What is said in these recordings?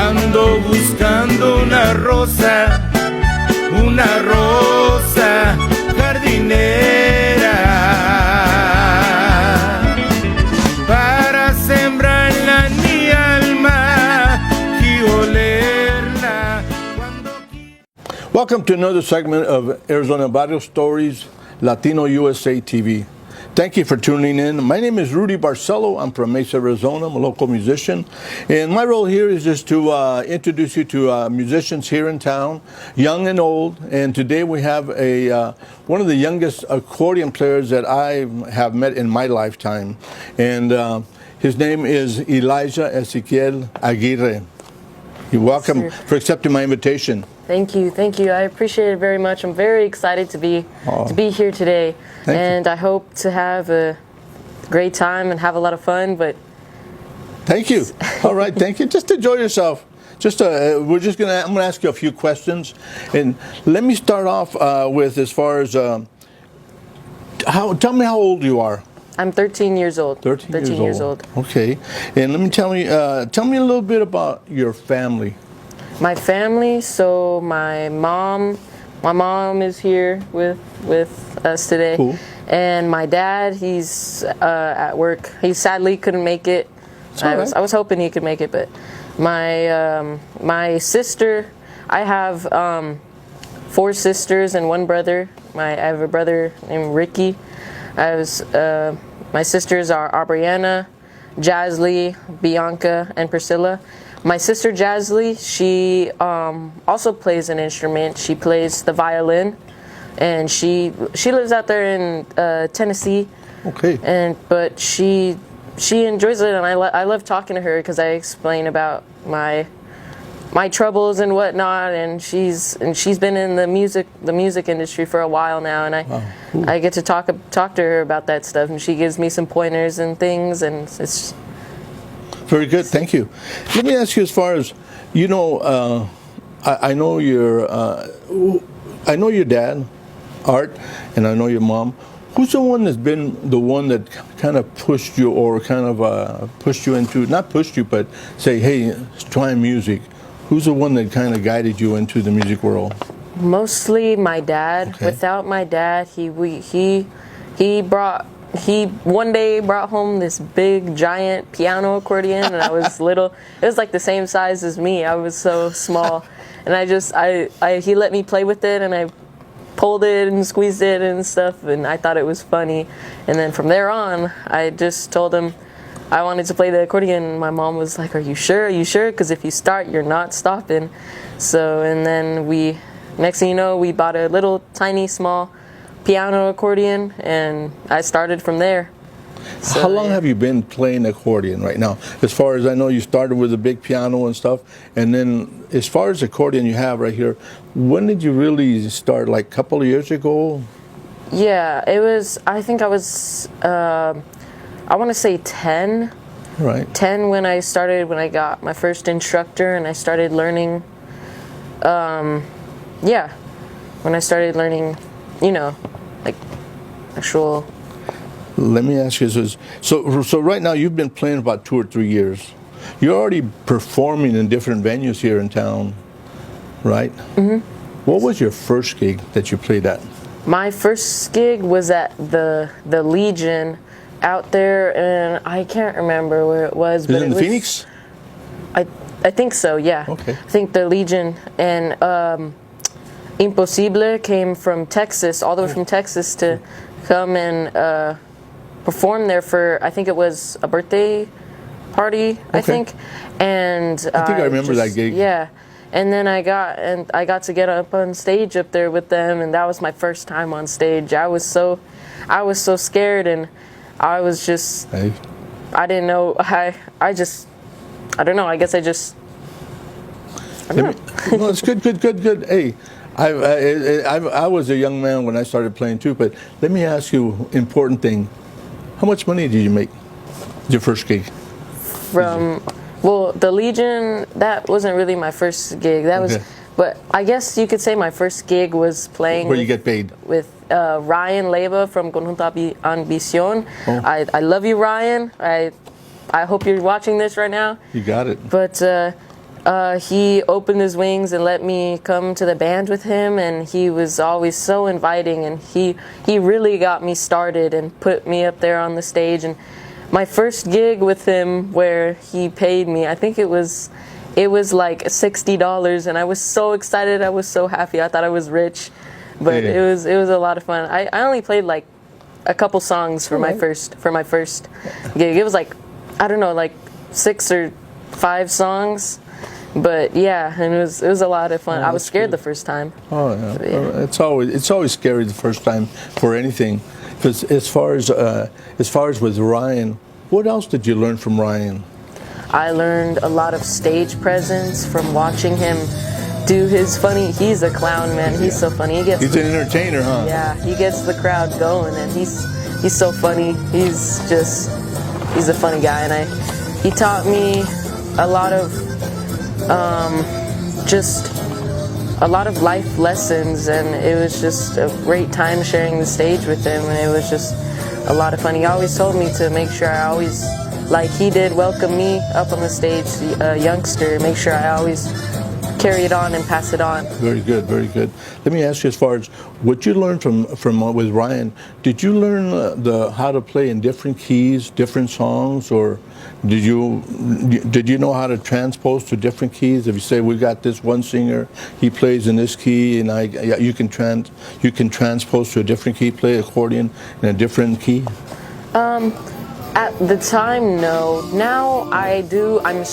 Ando buscando una rosa jardinera para sembrarla en mi alma y olerla cuando quiera. Welcome to another segment of Arizona Barrio Stories, Latino USA TV. Thank you for tuning in. My name is Rudy Barcelo. I'm from Mesa, Arizona. I'm a local musician. And my role here is just to introduce you to musicians here in town, young and old. And today we have one of the youngest accordion players that I have met in my lifetime. And his name is Elijah Ezequiel Aguirre. You're welcome for accepting my invitation. Thank you. I appreciate it very much. I'm very excited to be here today, and I hope to have a great time and have a lot of fun. But thank you. All right, thank you. Just enjoy yourself. I'm gonna ask you a few questions, and let me start off with as far as tell me how old you are. I'm 13 years old. 13 years old. Okay, and let me tell me a little bit about your family. My family, so my mom is here with us today. Cool. And my dad, he's at work. He sadly couldn't make it. I was hoping he could make it, but my sister, I have 4 sisters and 1 brother. I have a brother named Ricky. My sisters are Aubriana, Jazly, Bianca, and Priscilla. My sister Jazly, she also plays an instrument. She plays the violin, and she lives out there in Tennessee. Okay. But she enjoys it, and I love talking to her because I explain about my troubles and whatnot. And she's been in the music industry for a while now, and I get to talk to her about that stuff, and she gives me some pointers and things, and it's. Very good, thank you. Let me ask you, as far as I know your dad, Art, and I know your mom. Who's the one that's been the one that kind of pushed you, or kind of pushed you into, not pushed you, but say, hey, try music? Who's the one that kind of guided you into the music world? Mostly my dad. Okay. Without my dad, he one day brought home this big giant piano accordion, and I was little. It was like the same size as me. I was so small, and he let me play with it, and I pulled it and squeezed it and stuff, and I thought it was funny. And then from there on, I just told him I wanted to play the accordion. And my mom was like, "Are you sure? Are you sure? Because if you start, you're not stopping." So, and then next thing you know, we bought a little tiny small piano accordion, and I started from there. So, how long have you been playing accordion right now? As far as I know, you started with a big piano and stuff, and then as far as accordion you have right here, when did you really start? Like a couple of years ago? Yeah, it was. I think I was. I want to say 10. Right. 10 when I got my first instructor, and I started learning. When I started learning, like actual. Let me ask you this. So right now you've been playing about 2 or 3 years. You're already performing in different venues here in town, right? Mm-hmm. What was your first gig that you played at? My first gig was at the Legion out there, and I can't remember where it was. But it was in Phoenix? I think so, yeah. Okay. I think the Legion, and Imposible came from Texas, all the way from Texas, to come and perform there for, I think it was a birthday party, I think. And I think I remember that gig. Yeah. And then I got to get up on stage up there with them, and that was my first time on stage. I was so scared, and I was just, I didn't know, I don't know, I guess I just, Well, it's good. Hey, I was a young man when I started playing too, but let me ask you, important thing. How much money did you make your first gig? Well, the Legion, that wasn't really my first gig. That was, but I guess you could say my first gig was playing. Where you get paid? With Ryan Leyva from Conjunto Ambición. Oh. I love you, Ryan. I hope you're watching this right now. You got it. But he opened his wings and let me come to the band with him, and he was always so inviting, and he really got me started and put me up there on the stage. And my first gig with him, where he paid me, I think it was like $60, and I was so excited. I was so happy. I thought I was rich, but it was a lot of fun. I only played like a couple songs for my first gig. It was like, I don't know, like 6 or 5 songs. But yeah, and it was a lot of fun. I was scared the first time. Oh yeah, but, yeah. It's always scary the first time for anything. Because as far as with Ryan, what else did you learn from Ryan? I learned a lot of stage presence from watching him do his funny. He's a clown, man. He's so funny. He's an entertainer, huh? Yeah, he gets the crowd going, and he's so funny. He's a funny guy, and he taught me a lot of just a lot of life lessons, and it was just a great time sharing the stage with him, and it was just a lot of fun. He always told me to make sure I always, like he did, welcome me up on the stage, a youngster, make sure I always carry it on and pass it on. Very good, very good. Let me ask you, as far as what you learned from with Ryan, did you learn how to play in different keys, different songs, or did you know how to transpose to different keys? If you say we got this one singer, he plays in this key, and you can transpose to a different key, play accordion in a different key. At the time, no. Now I do. I'm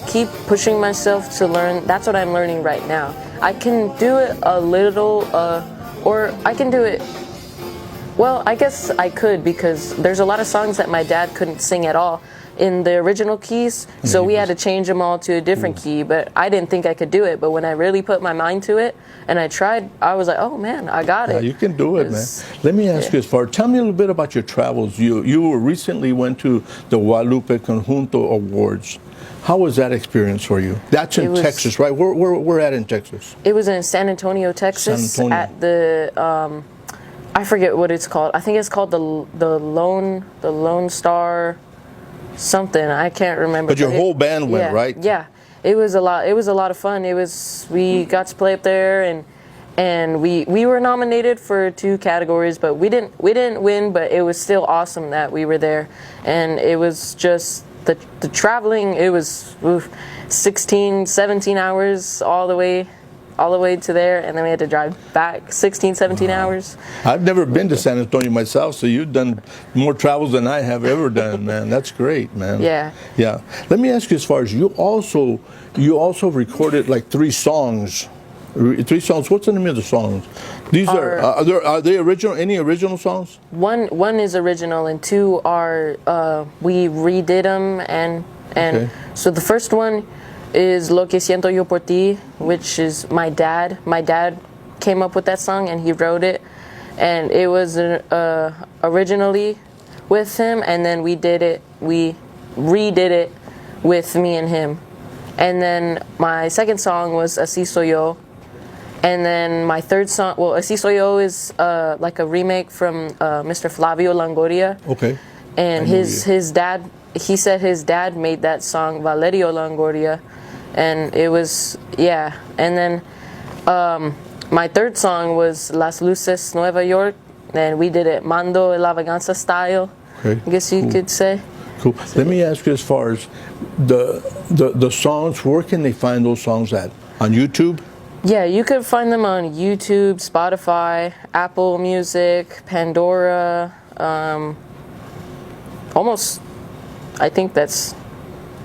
keep pushing myself to learn. That's what I'm learning right now. I can do it a little, or I can do it. Well, I guess I could, because there's a lot of songs that my dad couldn't sing at all in the original keys, so we had to change them all to a different key, but I didn't think I could do it. But when I really put my mind to it and I tried, I was like, oh man, I got it. You can do it, man. Let me ask you, tell me a little bit about your travels. You recently went to the Guadalupe Conjunto Awards. How was that experience for you? That's in Texas, right? We're at in Texas. It was in San Antonio, Texas, at the I forget what it's called. I think it's called the Lone Star something. I can't remember. But your whole band went, right? Yeah. It was a lot of fun. We got to play up there, and we were nominated for 2 categories, but we didn't win, but it was still awesome that we were there. And it was just the traveling, it was 16, 17 hours all the way to there, and then we had to drive back 16, 17 hours. I've never been to San Antonio myself, so you've done more travels than I have ever done, man. That's great, man. Yeah. Yeah. Let me ask you, as far as you also recorded like 3 songs. 3 songs. What's the name of the songs? These are they original? Any original songs? One is original, and 2 are we redid them, and okay. So the first one is Lo que siento yo por ti, which is my dad. My dad came up with that song, and he wrote it, and it was originally with him, and then we redid it with me and him. And then my second song was Así Soy Yo, and then my third song, well, Así Soy Yo is like a remake from Mr. Flavio Longoria. Okay. And his dad, he said his dad made that song, Valerio Longoria. And it was, yeah. And then my third song was Las Luces Nueva York, and we did it Mando La Vaganza style, okay. I guess you could say. Cool. Let me ask you, as far as the songs, where can they find those songs at? On YouTube? Yeah, you could find them on YouTube, Spotify, Apple Music, Pandora, almost, I think that's...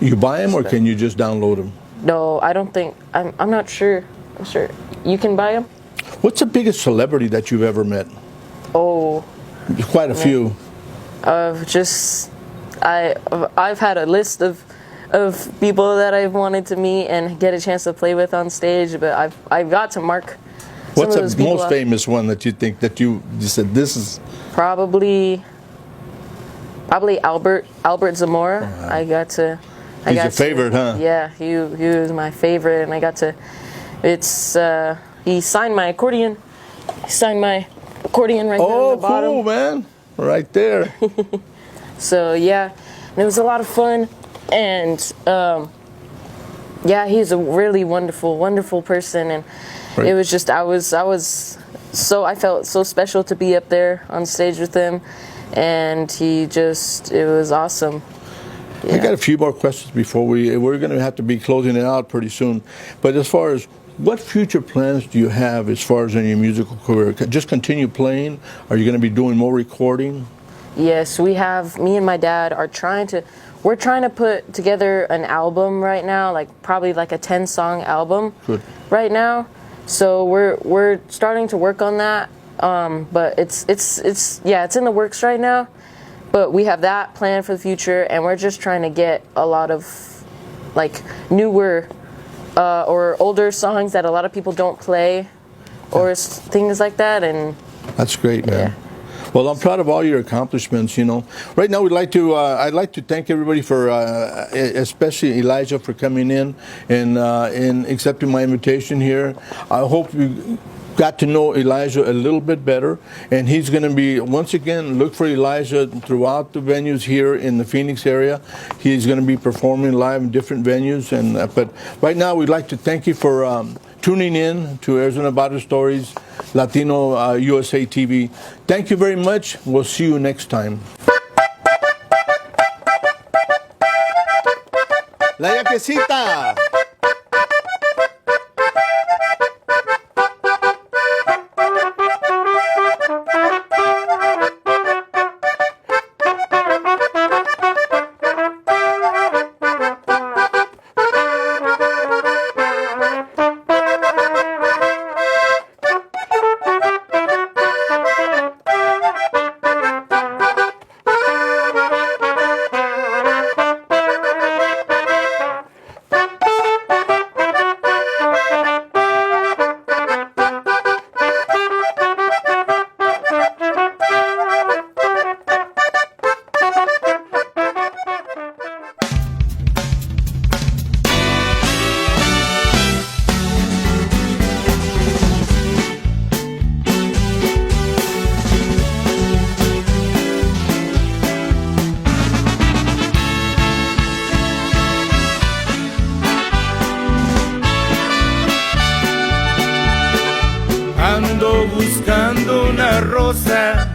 You buy them, or can you just download them? No, I don't think, I'm not sure. I'm sure you can buy them. What's the biggest celebrity that you've ever met? Oh, quite a few. I've had a list of people that I've wanted to meet and get a chance to play with on stage, but I've got to mark. What's the most famous one that you think that you said this is? Probably Albert Zamora. He's your favorite, huh? Yeah, he was my favorite, and I got to. He signed my accordion. He signed my accordion right there on the bottom. Oh, cool, man! Right there. So yeah, and it was a lot of fun, and Yeah, he's a really wonderful person, and Right. it was just I felt so special to be up there on stage with him, and it was awesome. I got a few more questions before we're going to have to be closing it out pretty soon. But as far as what future plans do you have as far as in your musical career? Just continue playing? Are you going to be doing more recording? Yes, me and my dad we're trying to put together an album right now, probably a 10-song album. Good. Right now. So we're starting to work on that. But it's in the works right now. But we have that planned for the future, and we're just trying to get a lot of newer or older songs that a lot of people don't play, or things like that. And that's great, man. Yeah. Well, I'm proud of all your accomplishments. Right now I'd like to thank everybody for, especially Elijah, for coming in and accepting my invitation here. I hope you got to know Elijah a little bit better, and he's going to be, once again, look for Elijah throughout the venues here in the Phoenix area. He's going to be performing live in different venues, but right now we'd like to thank you for tuning in to Arizona Barrio Stories, Latino USA TV. Thank you very much. We'll see you next time. La Yaquecita. Ando buscando una rosa